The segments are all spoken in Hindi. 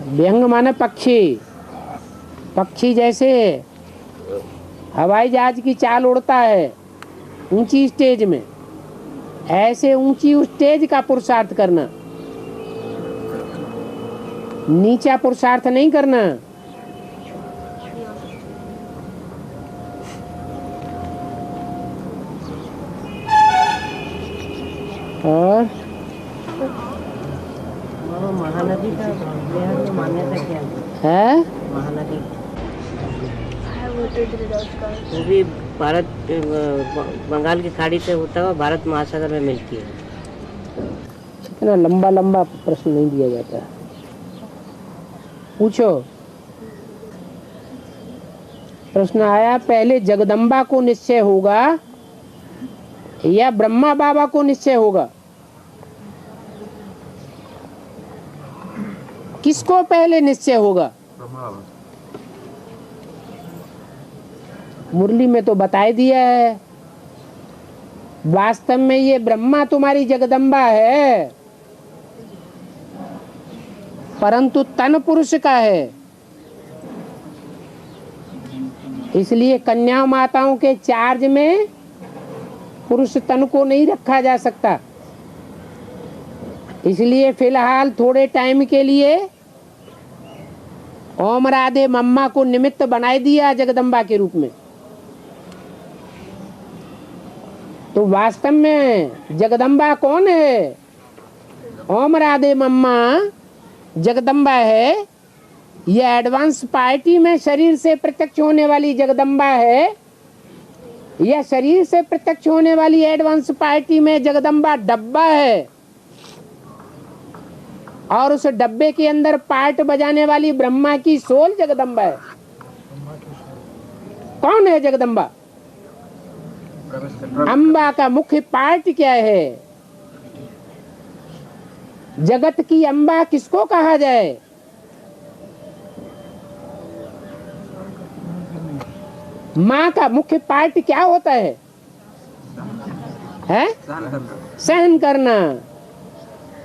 व्यंग माने पक्षी। पक्षी जैसे हवाई जहाज की चाल उड़ता है ऊंची स्टेज में, ऐसे ऊंची स्टेज का पुरुषार्थ करना, नीचा पुरुषार्थ नहीं करना। और महानदी का बिहार में मान्यता क्या है? महानदी वो भी भारत बंगाल की खाड़ी से होता हुआ भारत महासागर में मिलती है। इतना लंबा लंबा प्रश्न नहीं दिया जाता है। पूछो। प्रश्न आया, पहले जगदम्बा को निश्चय होगा या ब्रह्मा बाबा को निश्चय होगा? किसको पहले निश्चय होगा? मुरली में तो बता दिया है। वास्तव में ये ब्रह्मा तुम्हारी जगदम्बा है, परंतु तन पुरुष का है। इसलिए कन्या माताओं के चार्ज में पुरुष तन को नहीं रखा जा सकता। इसलिए फिलहाल थोड़े टाइम के लिए ओम राधे मम्मा को निमित्त बनाए दिया जगदम्बा के रूप में। तो वास्तव में जगदम्बा कौन है? ओम राधे मम्मा जगदम्बा है। यह एडवांस पार्टी में शरीर से प्रत्यक्ष होने वाली जगदम्बा है। यह शरीर से प्रत्यक्ष होने वाली एडवांस पार्टी में जगदम्बा डब्बा है, और उस डब्बे के अंदर पार्ट बजाने वाली ब्रह्मा की सोल जगदम्बा है। कौन है जगदम्बा? अम्बा का मुख्य पार्ट क्या है? जगत की अम्बा किसको कहा जाए? माँ का मुख्य पार्ट क्या होता है? सहन करना।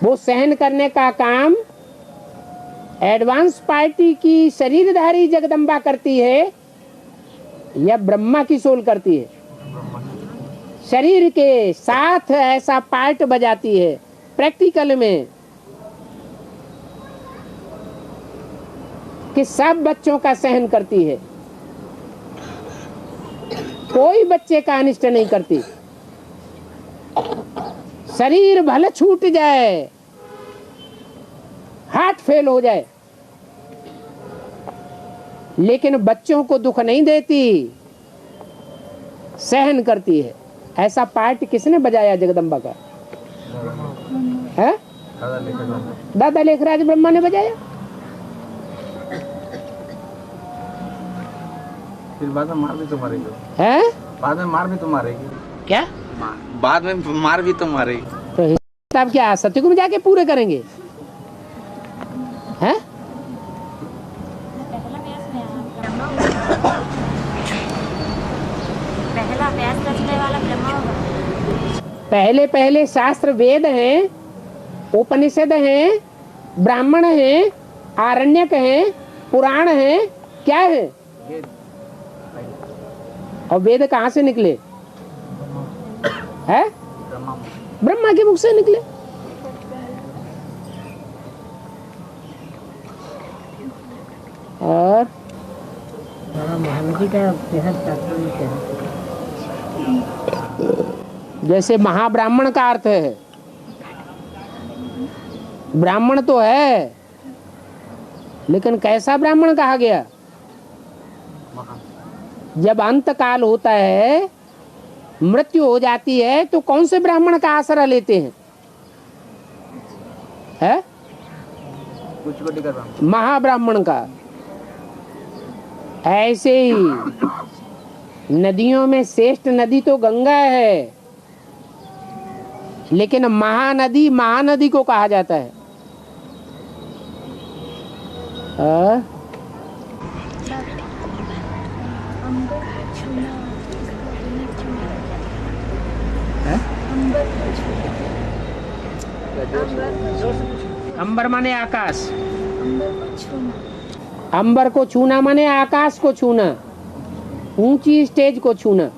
वो सहन करने का काम एडवांस पार्टी की शरीरधारी जगदम्बा करती है या ब्रह्मा की सोल करती है? शरीर के साथ ऐसा पार्ट बजाती है प्रैक्टिकल में कि सब बच्चों का सहन करती है, कोई बच्चे का अनिष्ट नहीं करती। शरीर भले छूट जाए, हार्ट फेल हो जाए, लेकिन बच्चों को दुख नहीं देती, सहन करती है। ऐसा पार्ट किसने बजाया जगदम्बा का? है दादा लेखराज ब्रह्मा ने बजाया। फिर बाद में मार भी तो मारेगी। है बाद में मार भी तो मारेगी। क्या? बाद में मार भी तो मारेगी। तो हिसाब क्या सत्युग में जाके पूरे करेंगे? हैं? पहला व्यास रचने वाला ब्रह्मा होगा। पहले पहले शास्त्र वेद हैं, उपनिषद हैं, ब्राह्मण हैं, आरण्यक हैं, पुराण हैं, क्या है? और वेद कहाँ से निकले? है ब्रह्मा के मुख से निकले। और महानदी का बेहद तात्पर्य क्या है? जैसे महाब्राह्मण का अर्थ है, ब्राह्मण तो है, लेकिन कैसा ब्राह्मण कहा गया? जब अंत काल होता है, मृत्यु हो जाती है, तो कौन से ब्राह्मण का आसरा लेते हैं? है महाब्राह्मण का। ऐसे ही नदियों में श्रेष्ठ नदी तो गंगा है, लेकिन महानदी महानदी को कहा जाता है। अंबर माने आकाश। छूना। अंबर को छूना माने आकाश को छूना, ऊंची स्टेज को छूना।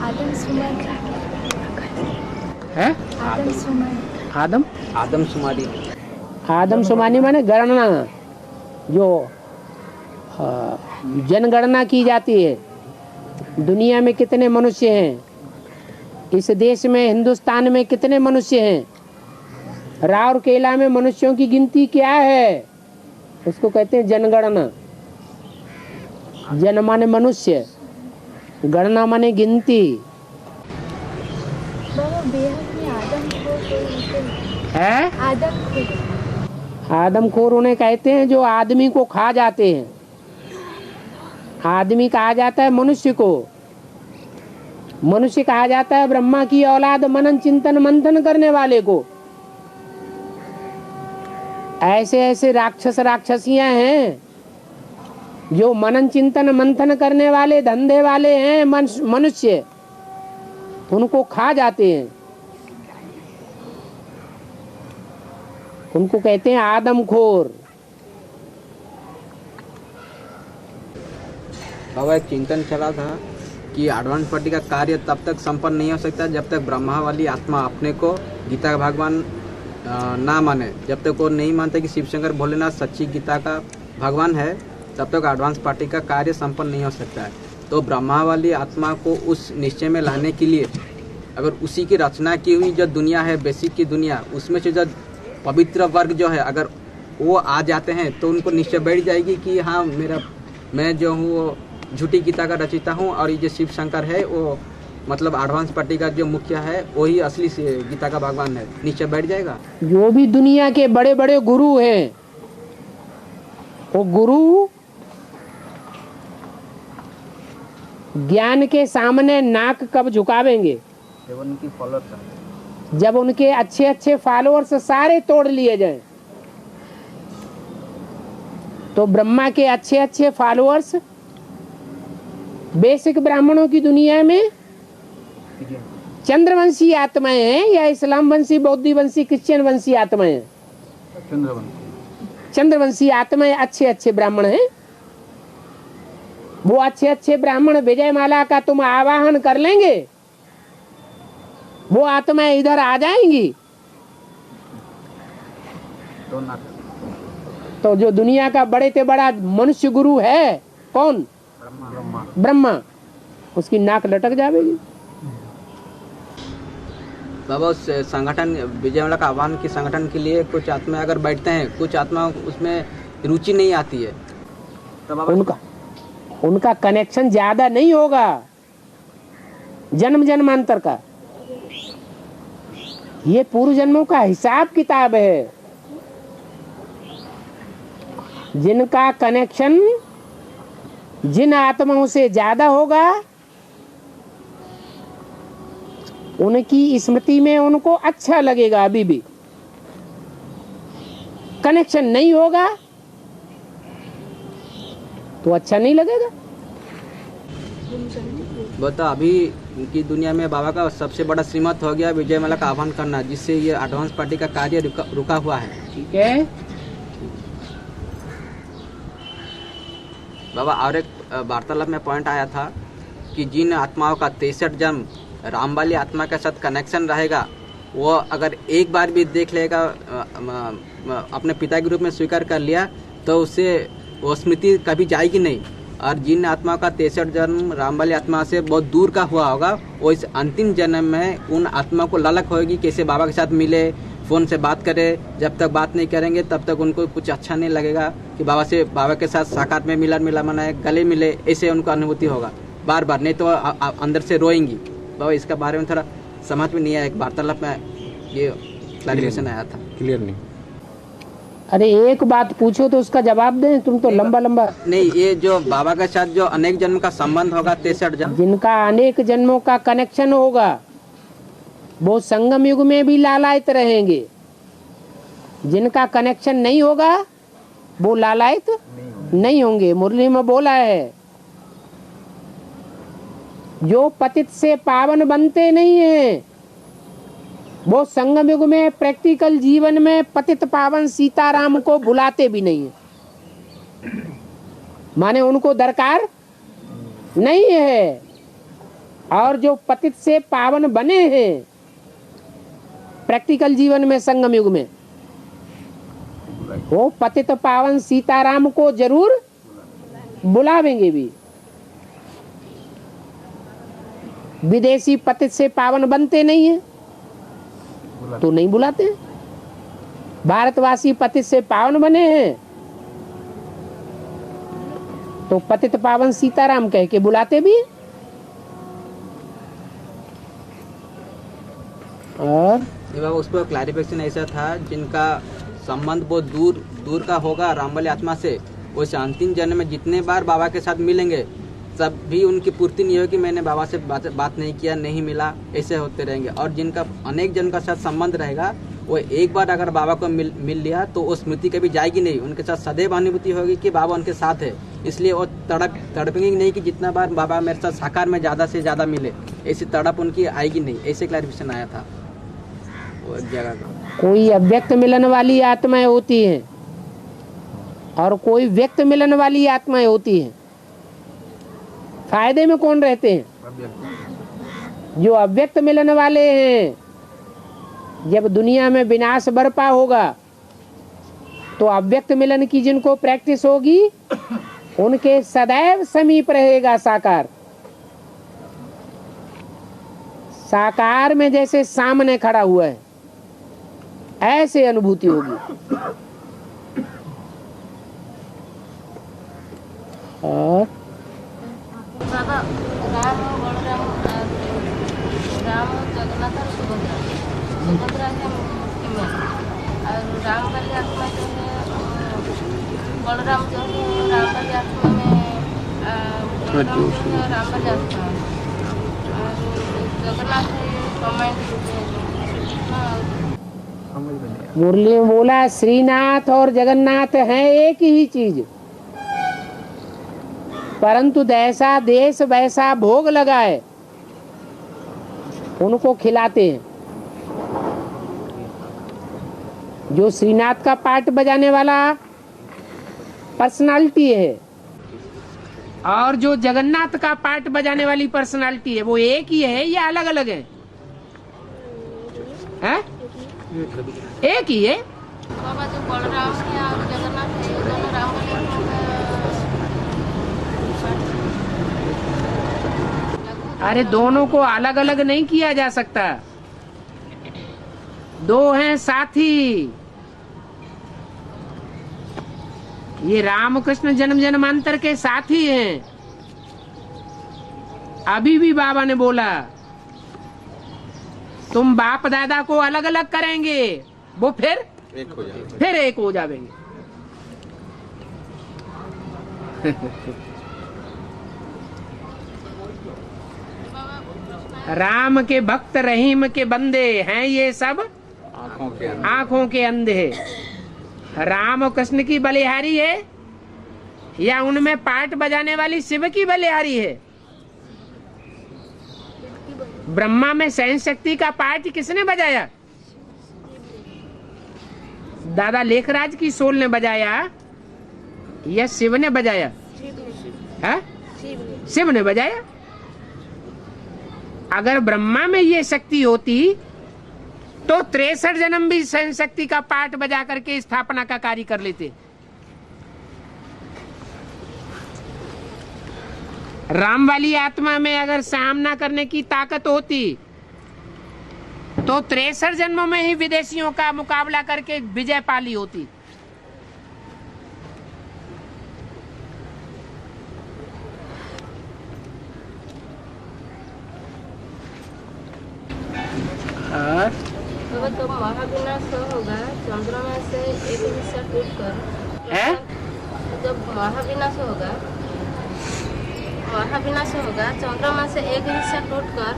आदमशुमारी। है आदमशुमारी। आदम आदमशुमारी। आदमशुमारी माने गणना, जो जनगणना की जाती है। दुनिया में कितने मनुष्य हैं, इस देश में हिंदुस्तान में कितने मनुष्य हैं, राउरकेला में मनुष्यों की गिनती क्या है, उसको कहते हैं जनगणना। जन माने मनुष्य, गणना माने गिनती। बाबा बेहद में आदमखोर कोई होते हैं। है आदमखोर। आदमखोर उन्हें कहते हैं जो आदमी को खा जाते हैं। आदमी कहा जाता है मनुष्य को, मनुष्य कहा जाता है ब्रह्मा की औलाद, मनन चिंतन मंथन करने वाले को। ऐसे ऐसे राक्षस राक्षसियां हैं जो मनन चिंतन मंथन करने वाले धंधे वाले हैं मनुष्य, उनको खा जाते हैं, उनको कहते हैं आदमखोर। बाबा एक चिंतन चला था कि एडवांस पार्टी का कार्य तब तक संपन्न नहीं हो सकता जब तक ब्रह्मा वाली आत्मा अपने को गीता का भगवान ना माने। जब तक वो नहीं मानते कि शिव शंकर भोलेनाथ सच्ची गीता का भगवान है, तब तक एडवांस पार्टी का कार्य संपन्न नहीं हो सकता है। तो ब्रह्मा वाली आत्मा को उस निश्चय में लाने के लिए अगर उसी की रचना की हुई जो दुनिया है, बेसिक की दुनिया, उसमें से जो पवित्र वर्ग जो है, अगर वो आ जाते हैं तो उनको निश्चय बैठ जाएगी कि हाँ मैं जो हूँ वो झूठी गीता का रचिता हूँ और ये जो शिव शंकर है वो मतलब एडवांस पार्टी का जो मुखिया है वही असली से गीता का भगवान है। निश्चय बैठ जाएगा। जो भी दुनिया के बड़े बड़े गुरु हैं, वो गुरु ज्ञान के सामने नाक कब झुकावेंगे? जब उनके अच्छे अच्छे फॉलोअर्स सारे तोड़ लिए जाएं। तो ब्रह्मा के अच्छे अच्छे फॉलोअर्स बेसिक ब्राह्मणों की दुनिया में चंद्रवंशी आत्माएं हैं या इस्लाम वंशी, बौद्ध वंशी, क्रिश्चियन वंशी आत्माएं हैं? चंद्रवंशी आत्माएं अच्छे अच्छे ब्राह्मण हैं। वो अच्छे अच्छे ब्राह्मण विजय माला का तुम आवाहन कर लेंगे, वो आत्माएं इधर आ जाएंगी। तो जो दुनिया का बड़े से बड़ा मनुष्य गुरु है कौन? ब्रह्मा। उसकी नाक लटक जाएगी। बाबा उस संगठन विजयवाड़ा का आह्वान के संगठन के लिए कुछ आत्मा अगर बैठते हैं, कुछ आत्मा उसमें रुचि नहीं आती है, तो उनका कनेक्शन ज्यादा नहीं होगा जन्म जन्मांतर का। ये पूर्व जन्मों का हिसाब किताब है। जिनका कनेक्शन जिन आत्माओं से ज्यादा होगा, उनकी स्मृति में उनको अच्छा लगेगा। अभी भी कनेक्शन नहीं होगा तो अच्छा नहीं लगेगा। बता अभी की दुनिया में बाबा का सबसे बड़ा श्रीमत हो गया विजयमाला का आह्वान करना, जिससे ये एडवांस पार्टी का कार्य रुका हुआ है। ठीक है बाबा, और एक वार्तालाप में पॉइंट आया था कि जिन आत्माओं का 63 जन्म राम वाली आत्मा के साथ कनेक्शन रहेगा, वो अगर एक बार भी देख लेगा, अपने पिता के रूप में स्वीकार कर लिया, तो उससे वो स्मृति कभी जाएगी नहीं। और जिन आत्मा का 63 जन्म राम वाली आत्मा से बहुत दूर का हुआ होगा, वो इस अंतिम जन्म में उन आत्मा को ललक होगी कैसे बाबा के साथ मिले, फ़ोन से बात करे। जब तक बात नहीं करेंगे तब तक उनको कुछ अच्छा नहीं लगेगा कि बाबा के साथ साकार में मिला मनाए, गले मिले, ऐसे उनको अनुभूति होगा बार बार, नहीं तो अंदर से रोएंगी। बाबा इसका बारे में थोड़ा समझ में नहीं आया, एक वार्तालाप में ये क्लैरिफिकेशन आया था, क्लियर नहीं। अरे एक बात पूछो तो उसका जवाब दें, तुम तो लंबा नहीं। ये जो बाबा के साथ जो अनेक जन्म का संबंध होगा, 63 जन्म, जिनका अनेक जन्मों का कनेक्शन होगा, वो संगम युग में भी लालायित रहेंगे। जिनका कनेक्शन नहीं होगा वो लालायित नहीं होंगे। मुरली में बोला है, जो पतित से पावन बनते नहीं हैं वो संगम युग में प्रैक्टिकल जीवन में पतित पावन सीताराम को बुलाते भी नहीं है, माने उनको दरकार नहीं है। और जो पतित से पावन बने हैं प्रैक्टिकल जीवन में संगम युग में, वो पतित पावन सीताराम को जरूर बुलावेंगे भी। विदेशी पतित से पावन बनते नहीं है तो नहीं बुलाते। भारतवासी पतित से पावन बने हैं तो पतित पावन सीताराम कह के बुलाते भी। और बाबा उस पर क्लैरिफिकेशन ऐसा था, जिनका संबंध बहुत दूर दूर का होगा रामबली आत्मा से, वो अंतिम जन्म में जितने बार बाबा के साथ मिलेंगे तब भी उनकी पूर्ति नहीं होगी, मैंने बाबा से बात नहीं किया, नहीं मिला, ऐसे होते रहेंगे। और जिनका अनेक जन का साथ संबंध रहेगा, वो एक बार अगर बाबा को मिल लिया तो वो स्मृति कभी जाएगी नहीं, उनके साथ सदैव अनुभूति होगी कि बाबा उनके साथ है। इसलिए वो तड़पेंगे नहीं कि जितना बार बाबा मेरे साथ साकार में ज़्यादा से ज़्यादा मिले, ऐसी तड़प उनकी आएगी नहीं। ऐसे क्लैरिफिकेशन आया था वो एक जगह का। कोई अव्यक्त मिलन वाली आत्माएं होती हैं और कोई व्यक्त मिलन वाली आत्माएं होती हैं। फायदे में कौन रहते हैं? जो अव्यक्त मिलन वाले हैं। जब दुनिया में विनाश बरपा होगा तो अव्यक्त मिलन की जिनको प्रैक्टिस होगी उनके सदैव समीप रहेगा साकार। साकार में जैसे सामने खड़ा हुआ है ऐसे अनुभूति होगी। और बाबा राम बलराम राम जगन्नाथ और सुभद्रा है फीमेल और राम वाली आत्मा जो है बलराम जो है राम वाली आत्मा में बलराम जो है राम वाली आत्मा और जगन्नाथ है कमांड। मुरली में बोला श्रीनाथ और जगन्नाथ हैं एक ही चीज, परंतु जैसा देश वैसा भोग लगाए उनको खिलाते हैं। जो श्रीनाथ का पार्ट बजाने वाला पर्सनालिटी है और जो जगन्नाथ का पार्ट बजाने वाली पर्सनालिटी है वो एक ही है या अलग अलग है? हैं? एक ही है। बाबा जो बलराम है और जगन्नाथ है दोनों राम वाली आत्मा का। अरे दोनों को अलग अलग नहीं किया जा सकता, दो हैं साथी। ये रामकृष्ण जन्म जन्मांतर के साथी हैं। अभी भी बाबा ने बोला तुम बाप दादा को अलग अलग करेंगे वो फिर एक हो जाएंगे। राम के भक्त रहीम के बंदे हैं ये सब आंखों के अंधे। राम कृष्ण की बलिहारी है या उनमें पाठ बजाने वाली शिव की बलिहारी है? ब्रह्मा में सहन शक्ति का पाठ किसने बजाया? दादा लेखराज की सोल ने बजाया या शिव ने बजाया? है? शिव ने बजाया। अगर ब्रह्मा में ये शक्ति होती तो 63 जन्म भी सहन शक्ति का पाठ बजा करके स्थापना का कार्य कर लेते। राम वाली आत्मा में अगर सामना करने की ताकत होती तो 63 जन्मों में ही विदेशियों का मुकाबला करके विजय पाली होती। तो महाविनाश होगा चंद्रमा से एक हिस्सा टूटकर है? जब महाविनाश होगा चंद्रमा से एक हिस्सा टूटकर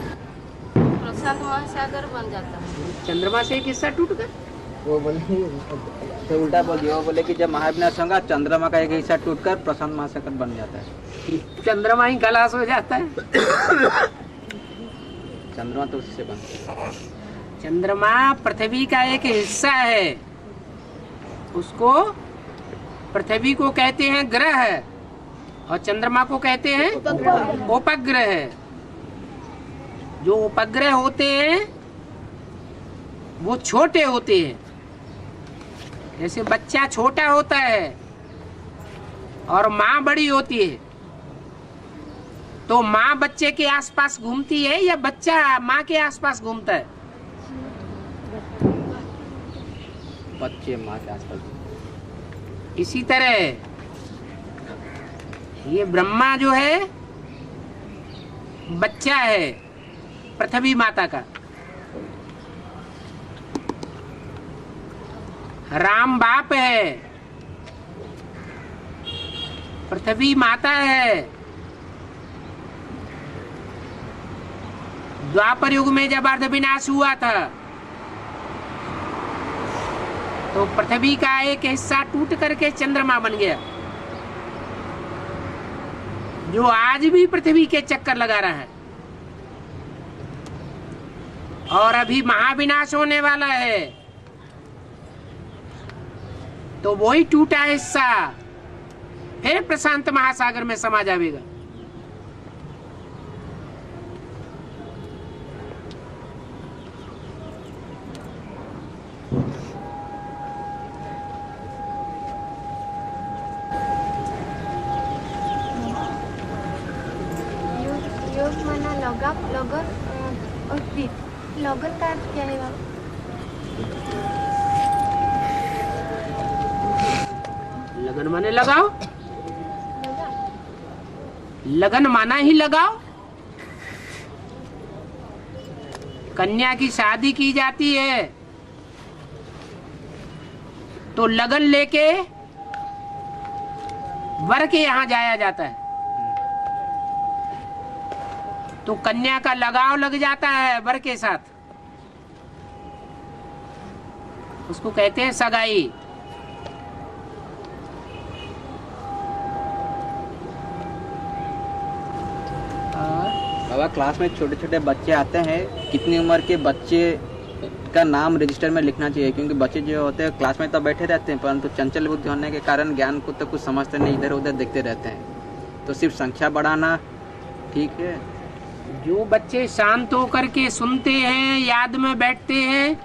प्रशांत महासागर बन जाता है। चंद्रमा से एक हिस्सा टूट गया। वो बोले तो उल्टा बोल दिया। वो बोले कि जब महाविनाश होगा चंद्रमा का एक हिस्सा टूटकर प्रशांत महासागर बन जाता है। चंद्रमा ही खलास हो जाता है। चंद्रमा तो उससे बनता है। चंद्रमा पृथ्वी का एक हिस्सा है, उसको पृथ्वी को कहते हैं ग्रह और चंद्रमा को कहते हैं उपग्रह। जो उपग्रह होते हैं वो छोटे होते हैं, जैसे बच्चा छोटा होता है और माँ बड़ी होती है, तो माँ बच्चे के आसपास घूमती है या बच्चा माँ के आसपास घूमता है? बच्चे माँ के आसपास। इसी तरह ये ब्रह्मा जो है बच्चा है पृथ्वी माता का, राम बाप है, पृथ्वी माता है। द्वापर युग में जब अर्ध विनाश हुआ था तो पृथ्वी का एक हिस्सा टूट करके चंद्रमा बन गया, जो आज भी पृथ्वी के चक्कर लगा रहा है। और अभी महाविनाश होने वाला है, तो वही टूटा हिस्सा फिर प्रशांत महासागर में समा जाएगा। योग माना लगन और प्रीत। लगन का अर्थ क्या है बाबा? लगन माने लगाओ, लगन माना ही लगाओ। कन्या की शादी की जाती है तो लगन लेके वर के यहाँ जाया जाता है, तो कन्या का लगाव लग जाता है वर के साथ, उसको कहते हैं सगाई। बाबा क्लास में छोटे छोटे बच्चे आते हैं, कितनी उम्र के बच्चे का नाम रजिस्टर में लिखना चाहिए? क्योंकि बच्चे जो होते हैं क्लास में तो बैठे रहते हैं, परंतु चंचल बुद्धि होने के कारण ज्ञान को तो कुछ समझते नहीं, इधर उधर देखते रहते हैं। तो सिर्फ संख्या बढ़ाना ठीक है? जो बच्चे शांत होकर के सुनते हैं, याद में बैठते हैं,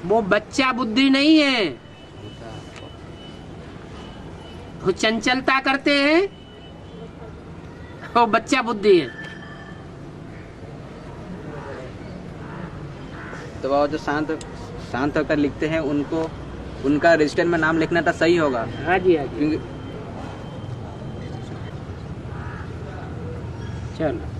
वो बच्चा बुद्धि नहीं है, वो चंचलता करते हैं, वो बच्चा बुद्धि है। तो वो जो शांत होकर लिखते हैं उनको, उनका रजिस्टर में नाम लिखना तो सही होगा? हाँ जी, हाँ जी। क्योंकि चलो।